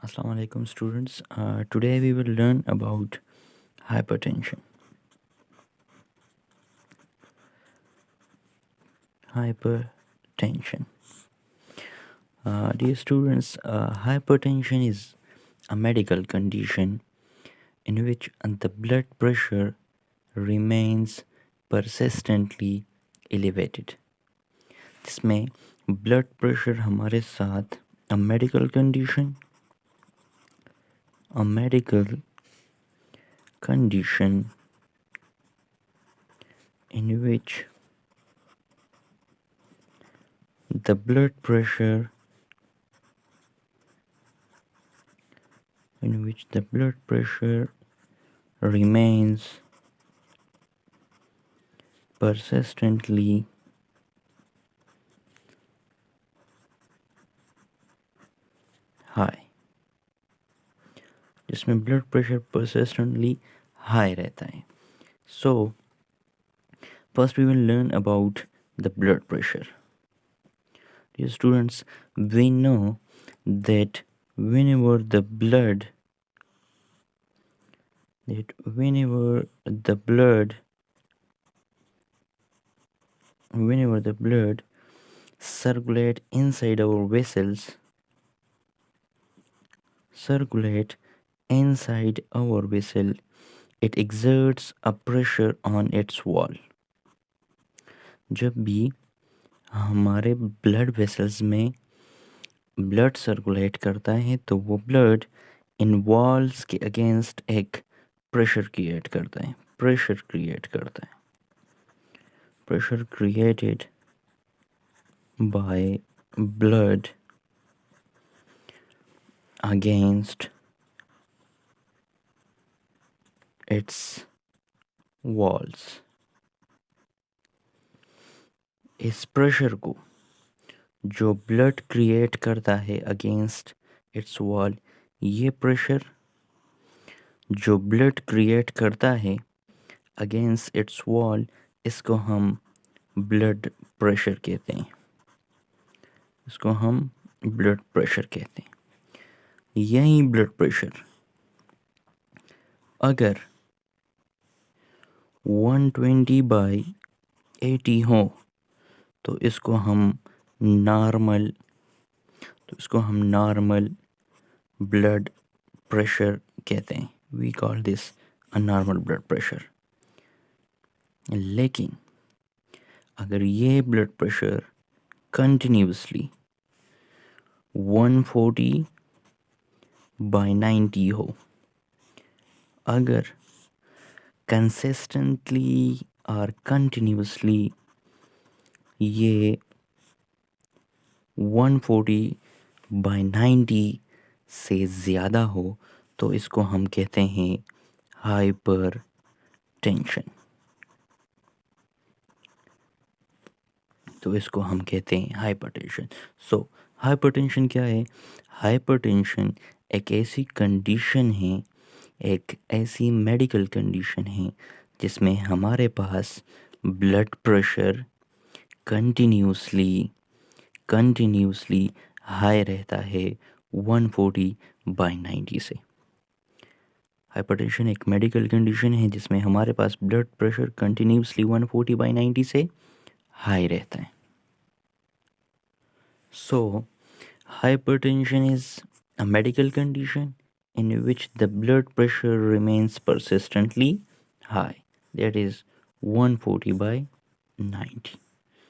Assalamu alaikum students. Today we will learn about hypertension. Hypertension. Dear students, hypertension is a medical condition in which the blood pressure remains persistently elevated. जिसमें blood pressure हमारे साथ a medical condition in which the blood pressure remains persistently high, जिसमें blood pressure persistently high रहता है. So first we will learn about the blood pressure. Dear students, we know that whenever the blood circulate inside our vessels, it exerts a pressure on its wall. जब भी हमारे blood vessels में blood circulate करता है तो वो blood in walls के against एक प्रेशर क्रिएट करता है. Pressure created by blood against it's walls. इस प्रेशर को जो ब्लड क्रिएट करता है अगेंस्ट इट्स वॉल, ये प्रेशर जो ब्लड क्रिएट करता है अगेंस्ट इट्स वॉल, इसको हम ब्लड प्रेशर कहते हैं. यही ब्लड प्रेशर अगर 120/80 हो तो इसको हम नॉर्मल ब्लड प्रेशर कहते हैं. We call this a normal blood pressure. लेकिन अगर ये ब्लड प्रेशर कंटिन्यूसली 140/90 हो, अगर कंसिस्टेंटली और कंटिन्यूसली ये 140/90 से ज़्यादा हो तो इसको हम कहते हैं हाइपरटेंशन. सो हाइपरटेंशन क्या है? हाइपरटेंशन एक ऐसी कंडीशन है, एक ऐसी मेडिकल कंडीशन है जिसमें हमारे पास ब्लड प्रेशर कंटिन्यूसली हाई रहता है 140/90 से. हाइपरटेंशन एक मेडिकल कंडीशन है जिसमें हमारे पास ब्लड प्रेशर कंटिन्यूसली 140/90 से हाई रहता है. So, hypertension is a medical condition in which the blood pressure remains persistently high, that is 140/90.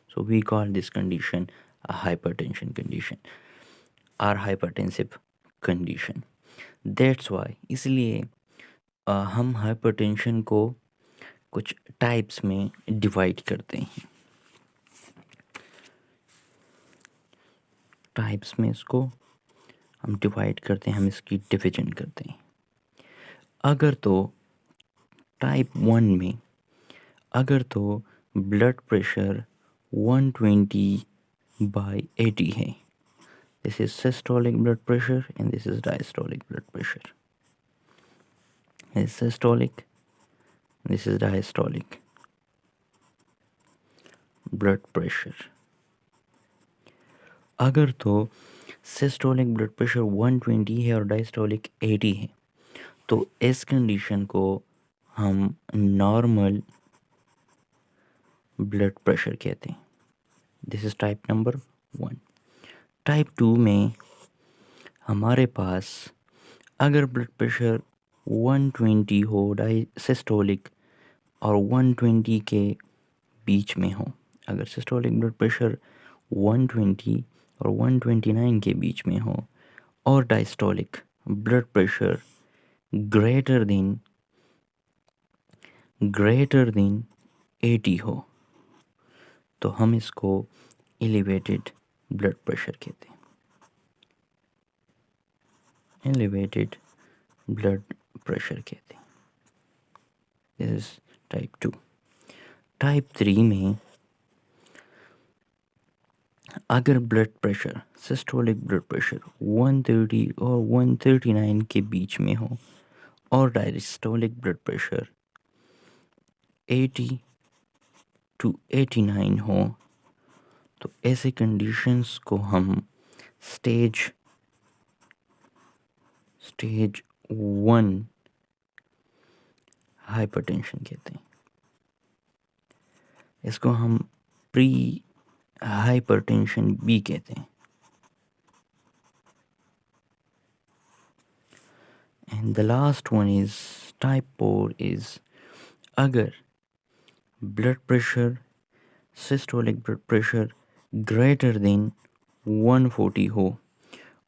So, we call this condition a hypertension condition or hypertensive condition. That's why इसलिए हम hypertension को कुछ types में divide करते हैं. Types में इसको हम डिवाइड करते हैं, हम इसकी डिवीजन करते हैं. अगर तो टाइप 1 में अगर तो ब्लड प्रेशर 120/80 है, this is systolic blood pressure and this is diastolic blood pressure. This systolic, this is diastolic blood pressure. अगर तो सिस्टोलिक ब्लड प्रेशर 120 है और डायस्टोलिक 80 है, तो इस कंडीशन को हम नॉर्मल ब्लड प्रेशर कहते हैं। This is type number 1। Type 2 में हमारे पास अगर ब्लड प्रेशर 120 हो सिस्टोलिक और 120 के बीच में हो, अगर सिस्टोलिक ब्लड प्रेशर 120 और 129 के बीच में हो और diastolic blood pressure greater then 80 हो, तो हम इसको एलिवेटेड ब्लड प्रेशर कहते हैं। एलिवेटेड ब्लड प्रेशर कहते हैं। This is type 2। टाइप 3 में अगर blood pressure systolic blood pressure 130 और 139 के बीच में हो और डायस्टोलिक ब्लड प्रेशर 80 to 89 हो, तो ऐसे कंडीशंस को हम स्टेज 1 हाइपरटेंशन कहते हैं। इसको हम प्री हाइपरटेंशन भी कहते हैं। And the last one is type 4 is अगर blood pressure systolic blood pressure greater than 140 हो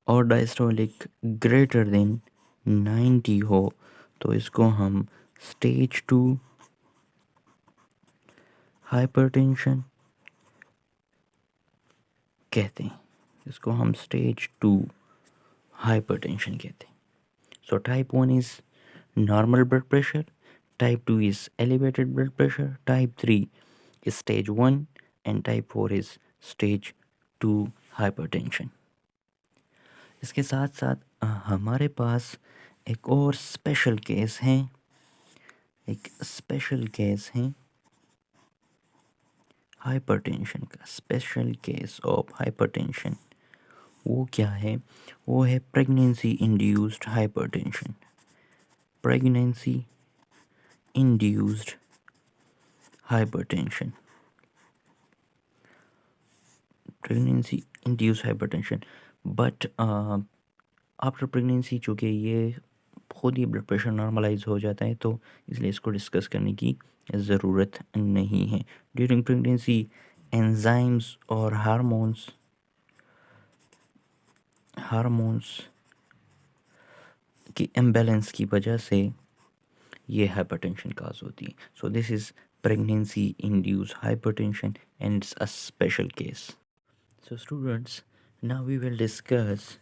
और डायस्टोलिक ग्रेटर देन 90 हो, तो इसको हम स्टेज 2 हाइपरटेंशन कहते हैं। इसको हम स्टेज 2 हाइपरटेंशन कहते हैं। So type 1 is normal blood pressure, type 2 is elevated blood pressure, type 3 is stage 1 and type 4 is stage 2 hypertension। इसके साथ साथ हमारे पास एक और स्पेशल केस है, हाइपरटेंशन का। स्पेशल केस ऑफ हाइपरटेंशन वो क्या है? वो है pregnancy induced hypertension. Pregnancy induced hypertension, pregnancy induced hypertension. But after pregnancy चूँकि ये खुद ही ब्लड प्रेशर नॉर्मलाइज हो जाता है, तो इसलिए इसको डिस्कस करने की ज़रूरत नहीं है। ड्यूरिंग प्रेगनेंसी एंजाइम्स और हार्मोन्स की इम्बैलेंस की वजह से ये हाइपरटेंशन काज होती है। So this is pregnancy induced hypertension and it's a special case. So students, now we will discuss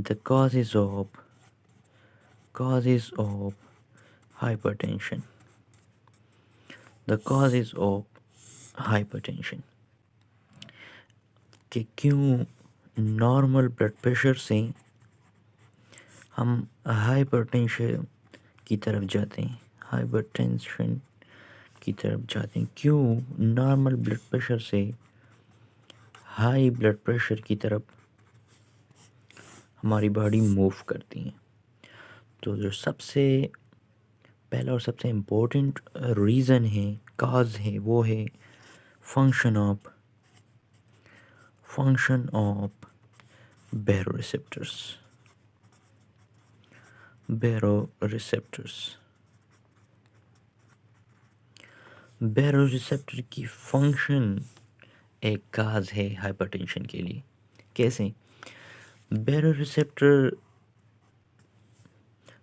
the causes of hypertension. The causes of hypertension कि क्यों नॉर्मल ब्लड प्रेशर से हम हाइपरटेंशन की तरफ जाते हैं, क्यों नॉर्मल ब्लड प्रेशर से हाई ब्लड प्रेशर की तरफ हमारी बॉडी मूव करती है। तो जो सबसे पहला और सबसे इम्पोर्टेंट रीज़न है, काज है, वो है फंक्शन ऑफ बैरोरिसेप्टर्स। बैरोरिसेप्टर की फंक्शन एक काज है हाइपरटेंशन के लिए। कैसे? बैरोरिसेप्टर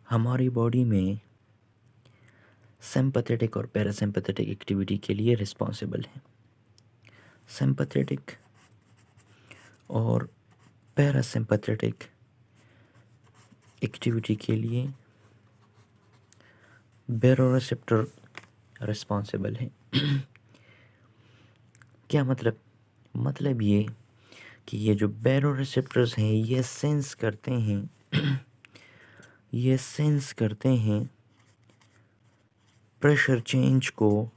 हमारी बॉडी में सिंपैथेटिक और पैरासिम्पैथेटिक एक्टिविटी के लिए रिस्पॉन्सिबल है। सिंपैथेटिक और पैरासिम्पैथेटिक एक्टिविटी के लिए बैरोरिसेप्टर रिस्पॉन्सिबल है। क्या मतलब ये कि ये जो बैरोरिसेप्टर्स हैं ये सेंस करते हैं प्रेशर चेंज को।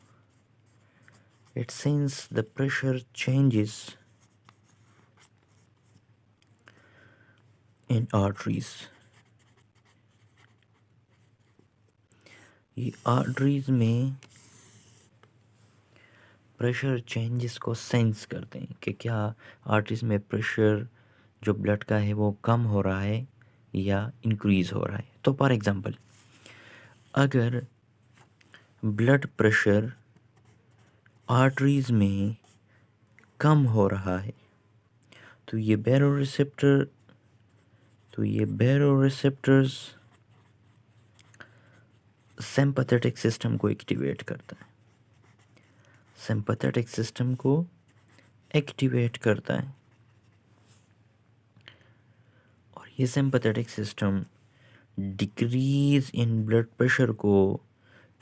It sense the pressure changes in arteries. ये आर्टरीज में प्रेशर चेंजेस को सेंस करते हैं कि क्या आर्टरीज में प्रेशर जो ब्लड का है वो कम हो रहा है या इंक्रीज हो रहा है। तो फॉर एग्जांपल, अगर ब्लड प्रेशर आर्टरीज में कम हो रहा है तो ये बैरोरिसेप्टर्स सिंपैथेटिक सिस्टम को एक्टिवेट करता है। सिंपैथेटिक सिस्टम को एक्टिवेट करता है और ये sympathetic system decrease in blood pressure को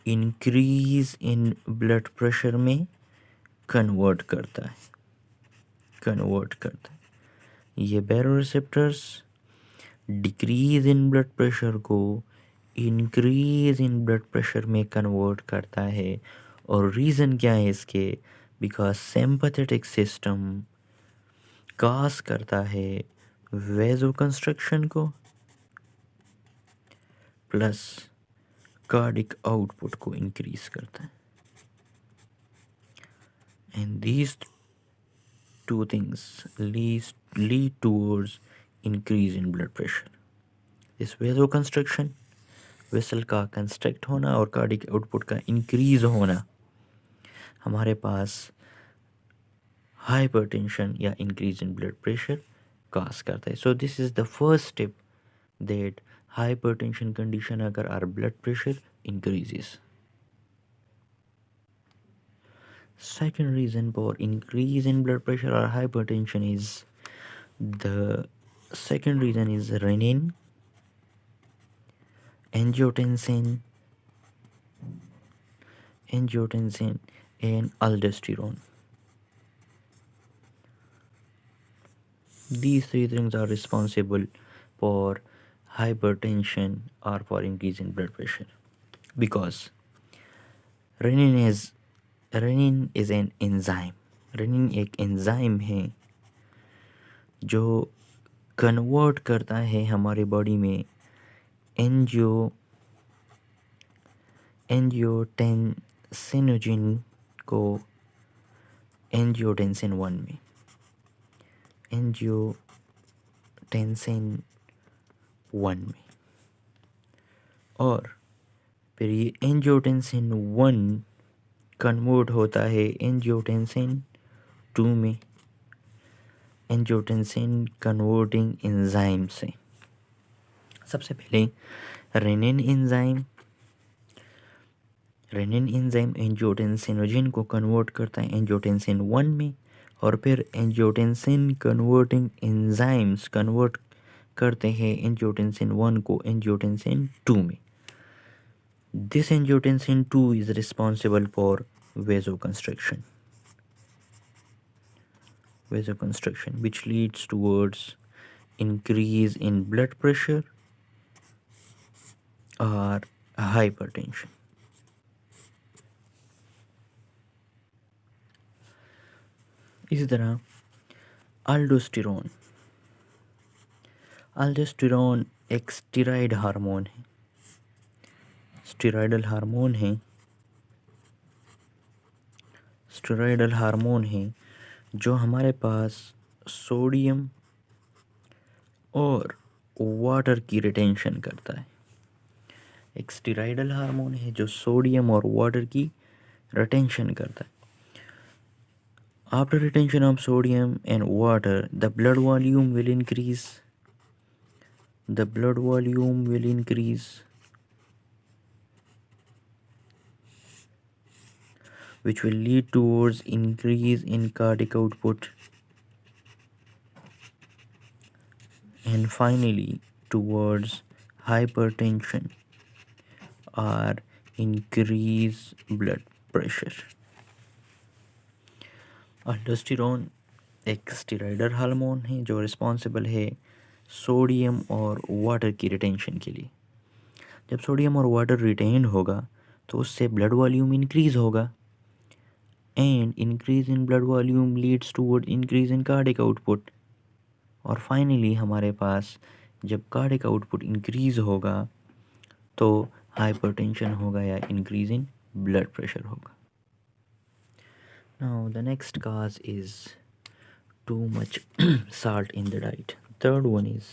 इंक्रीज इन ब्लड प्रेशर में कन्वर्ट करता है। ये baroreceptors decrease in blood pressure को इंक्रीज इन ब्लड प्रेशर में कन्वर्ट करता है। और रीज़न क्या है इसके? बिकॉज सिंपैथेटिक सिस्टम काज करता है वेजोकंस्ट्रक्शन को प्लस कार्डिक आउटपुट को इंक्रीज करता है। And these two things lead towards increase in blood pressure. इस वेजोकंस्ट्रक्शन, वेसल का कंस्ट्रक्ट होना और कार्डिक आउटपुट का इंक्रीज होना हमारे पास हाइपरटेंशन या increase in blood pressure cause करता है। So this is the first step that hypertension condition अगर our blood pressure increases. Second reason for increase in blood pressure or hypertension is renin, angiotensin, and aldosterone. These three things are responsible for hypertension or for increase in blood pressure because renin is an enzyme. Renin एक enzyme है जो convert करता है हमारे body में angiotensinogen को angiotensin 1 में, और फिर ये एंजियोटेंसिन 1 कन्वर्ट होता है एंजियोटेंसिन 2 में, एंजियोटेंसिन कन्वर्टिंग एंजाइम से। सबसे पहले रेनिन एंजाइम एंजियोटेंसिनोजिन को कन्वर्ट करता है एंजियोटेंसिन 1 में, और फिर एंजियोटेंसिन कन्वर्टिंग एंजाइम्स कन्वर्ट करते हैं एंजियोटेंसिन 1 को एंजियोटेंसिन 2 में। This angiotensin 2 is responsible for vasoconstriction, which leads towards increase in blood pressure or hypertension. इसी तरह अल्डोस्टेरोन एक स्टेरॉयड हार्मोन है, स्टेरॉयडल हार्मोन है जो हमारे पास सोडियम और वाटर की रिटेंशन करता है। एक स्टेरॉयडल हार्मोन है जो सोडियम और वाटर की रिटेंशन करता है। After retention of sodium and water, the blood volume will increase. Which will lead towards increase in cardiac output and finally towards hypertension or increase blood pressure. अल्डोस्टेरोन एक steroidal hormone है जो responsible है sodium और water की retention के लिए। जब sodium और वाटर रिटेन होगा तो उससे ब्लड वॉल्यूम इंक्रीज होगा and increase in blood volume leads toward increase in cardiac output, और फाइनली हमारे पास जब कार्डिक आउटपुट इंक्रीज होगा तो हाइपरटेंशन होगा या इंक्रीज इन ब्लड प्रेशर होगा. Now the next cause is too much salt in the diet. Third one is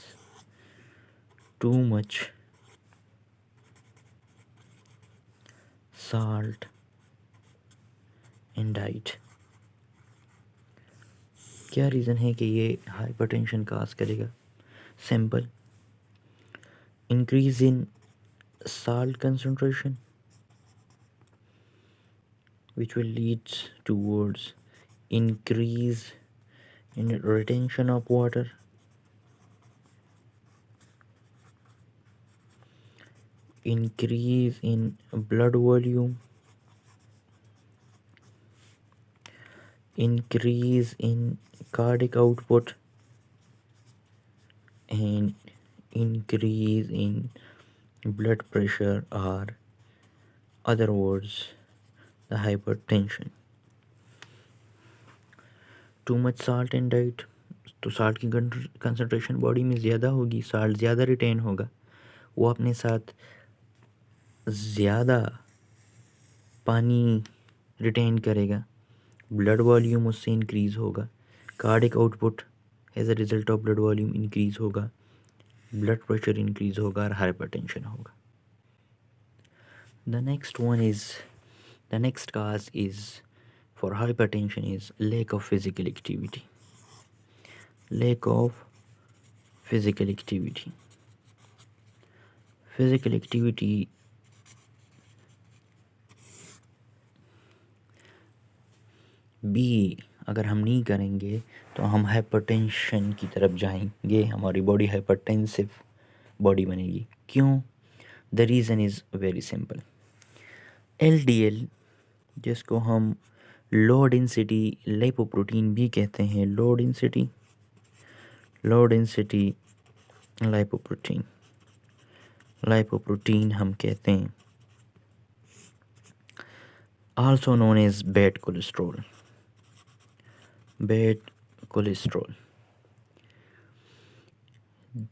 too much salt in diet. क्या रीज़न है कि ये हाइपरटेंशन काज करेगा? Simple, increase in salt concentration which will lead towards increase in retention of water, increase in blood volume, increase in cardiac output, and increase in blood pressure, or other words the hypertension. Too much salt in diet, तो salt की concentration body में ज़्यादा होगी, salt ज़्यादा retain होगा, वो अपने साथ ज़्यादा पानी रिटेन करेगा, ब्लड वॉल्यूम उससे इंक्रीज़ होगा, cardiac output as a result of blood volume increase होगा, ब्लड प्रेशर इंक्रीज़ होगा और हाइपरटेंशन होगा. The next cause is for hypertension is lack of physical activity. Lack of physical activity. Physical activity भी अगर हम नहीं करेंगे तो हम हाइपरटेंशन की तरफ जाएंगे, हमारी बॉडी हाइपरटेंसिव बॉडी बनेगी. क्यों? The reason is very simple. LDL, जिसको हम लो डेंसिटी लाइपोप्रोटीन भी कहते हैं, लो डेंसिटी लाइपोप्रोटीन हम कहते हैं, also known as bad cholesterol.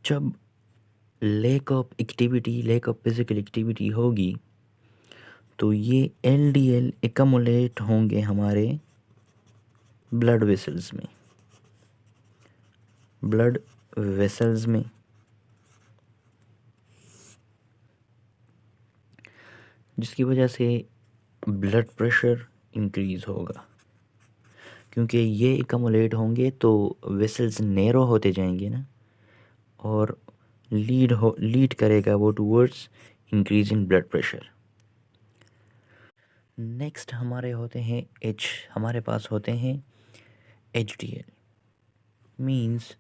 जब लैक ऑफ फिजिकल एक्टिविटी होगी तो ये LDL एकमुलेट होंगे हमारे ब्लड वेसल्स में, जिसकी वजह से ब्लड प्रेशर इंक्रीज़ होगा. क्योंकि ये एकमुलेट होंगे तो वेसल्स नैरो होते जाएंगे ना, और लीड करेगा वो towards increase in blood pressure. Next हमारे पास होते हैं HDL, means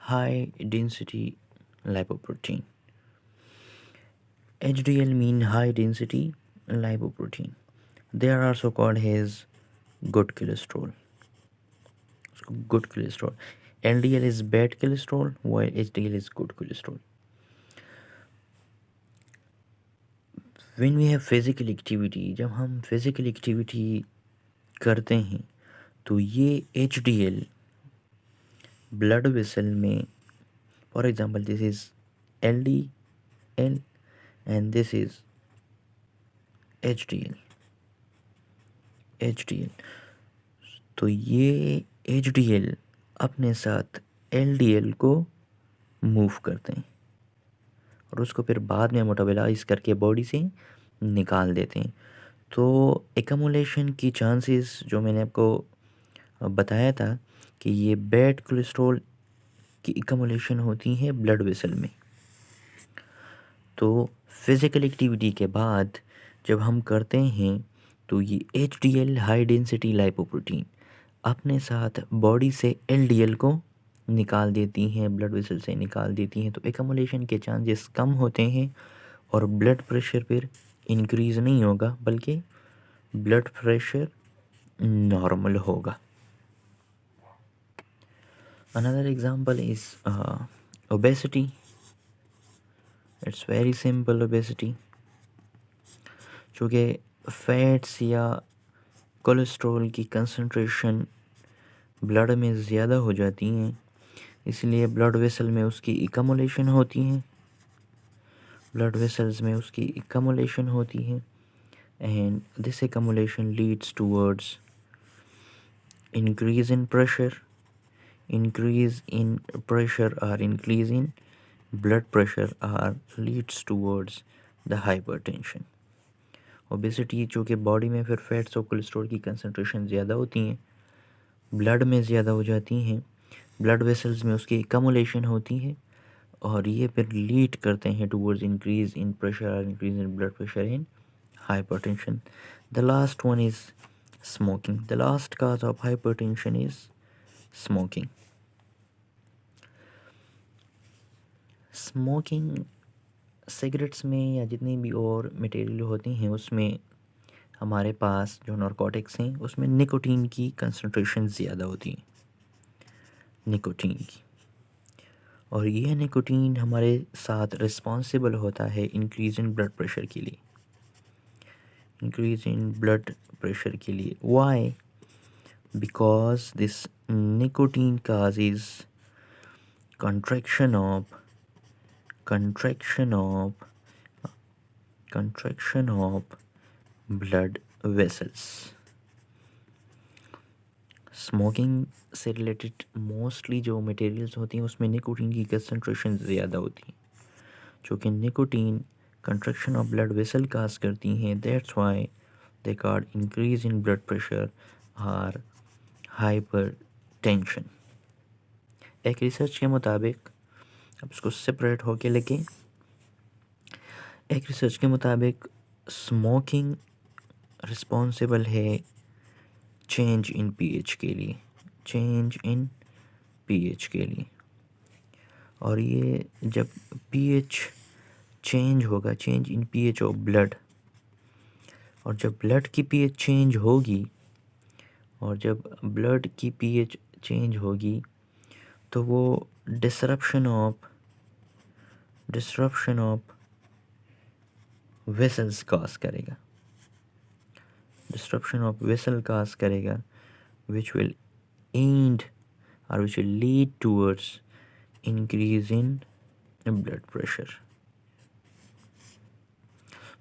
high density lipoprotein. HDL mean high density lipoprotein. They are also called as good cholesterol. LDL is bad cholesterol while HDL is good cholesterol. When we have physical activity, जब हम physical activity करते हैं तो ये HDL blood vessel में, for example this is LDL and this is HDL. तो ये HDL अपने साथ LDL को मूव करते हैं और उसको फिर बाद में मेटाबोलाइज करके बॉडी से निकाल देते हैं. तो एकमुलेशन की चांसेस जो मैंने आपको बताया था कि ये बैड कोलेस्ट्रॉल की एकमुलेशन होती है ब्लड वेसल में. तो फिज़िकल एक्टिविटी के बाद जब हम करते हैं तो ये HDL हाई डेंसिटी लाइपोप्रोटीन अपने साथ बॉडी से LDL को निकाल देती हैं, ब्लड वेसल से निकाल देती हैं. तो एकमुलेशन के चांसेस कम होते हैं और ब्लड प्रेशर फिर इंक्रीज़ नहीं होगा बल्कि ब्लड प्रेशर नॉर्मल होगा. Another example is obesity. It's very simple obesity. चूँकि फैट्स या कोलेस्ट्रॉल की कंसंट्रेशन ब्लड में ज़्यादा हो जाती हैं, इसलिए ब्लड वेसल में उसकी इकमुलेशन होती है, ब्लड वेसल्स में उसकी इकमुलेशन होती है, and this accumulation leads towards increase in pressure, increase in pressure or increase in blood pressure or leads towards the hypertension. Obesity चूँकि बॉडी में फिर फैट्स और कोलेस्ट्रॉल की कंसनट्रेशन ज़्यादा होती हैं, ब्लड में ज़्यादा हो जाती हैं, ब्लड वेसल्स में उसकी एकमुलेशन होती है और ये फिर लीड करते हैं टूवर्ड्स इंक्रीज इन प्रेशर और increase in blood pressure in hypertension. The last one is smoking. The last cause of hypertension is smoking. Smoking cigarettes में या जितनी भी और मटेरियल होती हैं उसमें हमारे पास जो नारकोटिक्स हैं उसमें निकोटीन की कंसनट्रेशन ज़्यादा होती है, निकोटीन की, और ये निकोटीन हमारे साथ रिस्पॉन्सिबल होता है इंक्रीज इन ब्लड प्रेशर के लिए, इंक्रीज इन ब्लड प्रेशर के लिए. Why? Because this nicotine causes contraction of blood vessels. Smoking से रिलेटेड मोस्टली जो मटेरियल्स होती हैं उसमें निकोटीन की कंसनट्रेशन ज़्यादा होती है, जो कि nicotine contraction of blood vessel cause करती हैं. That's why they cause increase in blood pressure और हाइपर टेंशन. एक रिसर्च के मुताबिक, अब इसको सेपरेट होके लेके, एक रिसर्च के मुताबिक स्मोकिंग रिस्पॉन्सिबल है चेंज इन पीएच के लिए, चेंज इन पीएच के लिए. और ये जब पीएच चेंज होगा, change in pH of blood, और जब ब्लड की पीएच चेंज होगी, और जब ब्लड की पीएच चेंज होगी तो वो डिसरप्शन ऑफ वेसल्स काज करेगा, डिस्ट्रप्शन ऑफ वेसल काज करेगा, which will end or which will lead towards increase in blood pressure.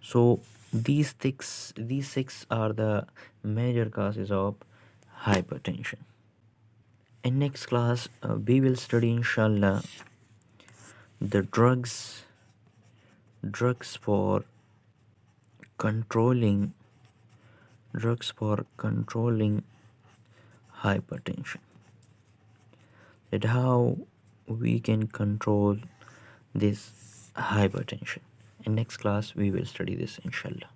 So these six are the major causes of hypertension. In next class we will study inshallah the drugs for controlling hypertension, that how we can control this hypertension. In next class we will study this inshallah.